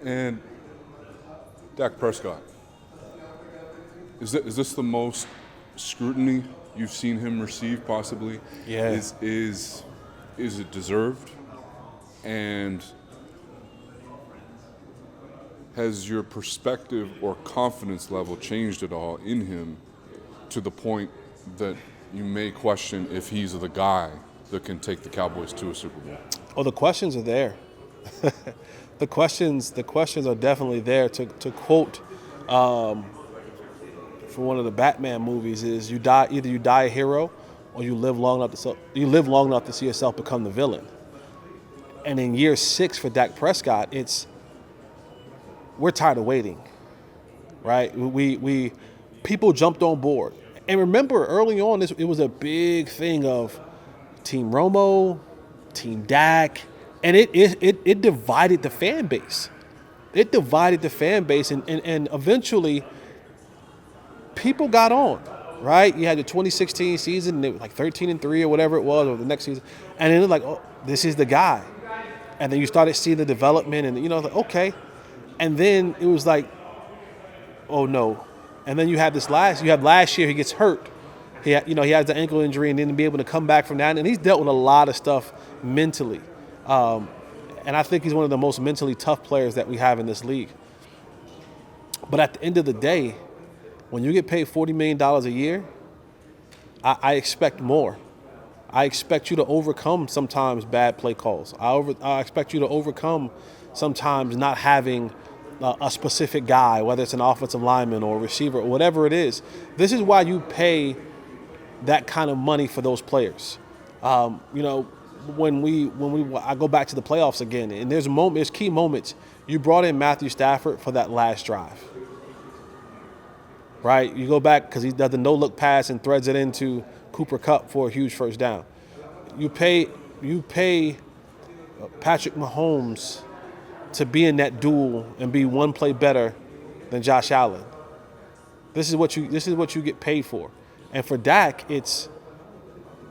And Dak Prescott, is this the most scrutiny you've seen him receive possibly? Yeah. Is it deserved? And has your perspective or confidence level changed at all in him to the point that you may question if he's the guy that can take the Cowboys to a Super Bowl? Oh, the questions are there. The questions are definitely there. To quote from one of the Batman movies is either you die a hero or you live long enough to see yourself become the villain. And in year 6 for Dak Prescott, we're tired of waiting, right? We people jumped on board. And remember, early on, it was a big thing of Team Romo, Team Dak, and it divided the fan base. It divided the fan base, and eventually people got on, right? You had the 2016 season, and it was like 13-3 or whatever it was, or the next season, and then it was like, oh, this is the guy. And then you started seeing the development, and like, okay. And then it was like, oh no. And then you had last year he gets hurt. He has the ankle injury and didn't be able to come back from that. And he's dealt with a lot of stuff mentally. And I think he's one of the most mentally tough players that we have in this league. But at the end of the day, when you get paid $40 million a year, I expect more. I expect you to overcome sometimes bad play calls. I expect you to overcome sometimes not having a specific guy, whether it's an offensive lineman or a receiver or whatever it is. This is why you pay that kind of money for those players. When I go back to the playoffs again, and there's key moments. You brought in Matthew Stafford for that last drive, right? You go back because he does the no-look pass and threads it into Cooper Kupp for a huge first down. You pay Patrick Mahomes to be in that duel and be one play better than Josh Allen. This is what you get paid for. And for Dak,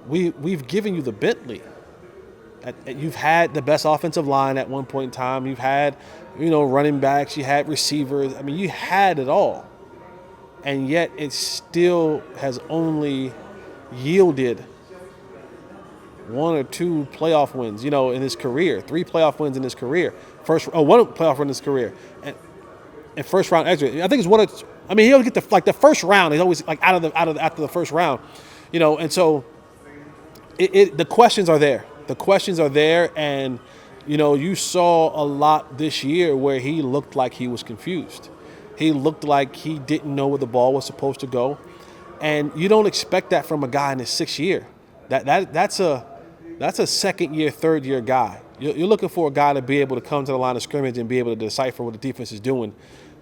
we've given you the Bentley. You've had the best offensive line at one point in time. You've had, running backs. You had receivers. I mean, you had it all. And yet it still has only yielded 1 or 2 playoff wins, in his career. 3 playoff wins in his career. One playoff win in his career. And first round exit. I think it's one of. I mean, he always get the first round. He's always like after the first round, And so, the questions are there. The questions are there, and you saw a lot this year where he looked like he was confused. He looked like he didn't know where the ball was supposed to go, and you don't expect that from a guy in his 6th year. That's a second year, third year guy. You're looking for a guy to be able to come to the line of scrimmage and be able to decipher what the defense is doing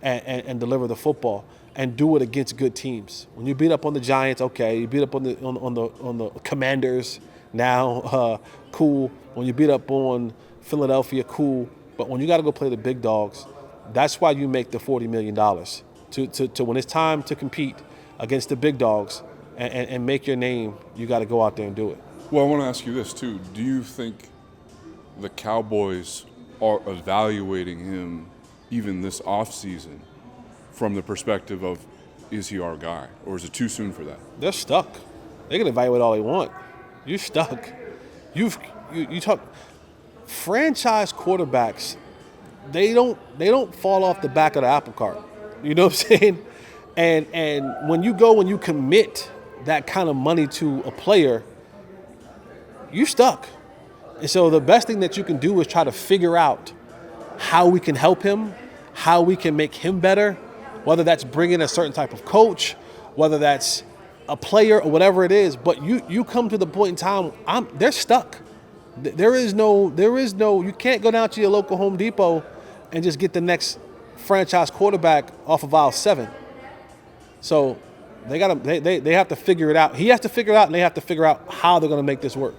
and deliver the football and do it against good teams. When you beat up on the Giants, okay. You beat up on the Commanders now, cool. When you beat up on Philadelphia, cool. But when you got to go play the big dogs, that's why you make the $40 million to when it's time to compete against the big dogs and make your name. You got to go out there and do it. Well, I want to ask you this, too. Do you think the Cowboys are evaluating him even this offseason from the perspective of, is he our guy? Or is it too soon for that? They're stuck. They can evaluate all they want. You're stuck. You talk franchise quarterbacks, they don't fall off the back of the apple cart. You know what I'm saying? And when you commit that kind of money to a player, you're stuck. And so the best thing that you can do is try to figure out how we can help him, how we can make him better, whether that's bringing a certain type of coach, whether that's a player or whatever it is. But you come to the point in time, they're stuck. There is no, you can't go down to your local Home Depot and just get the next franchise quarterback off of aisle 7. So they have to figure it out. He has to figure it out, and they have to figure out how they're going to make this work.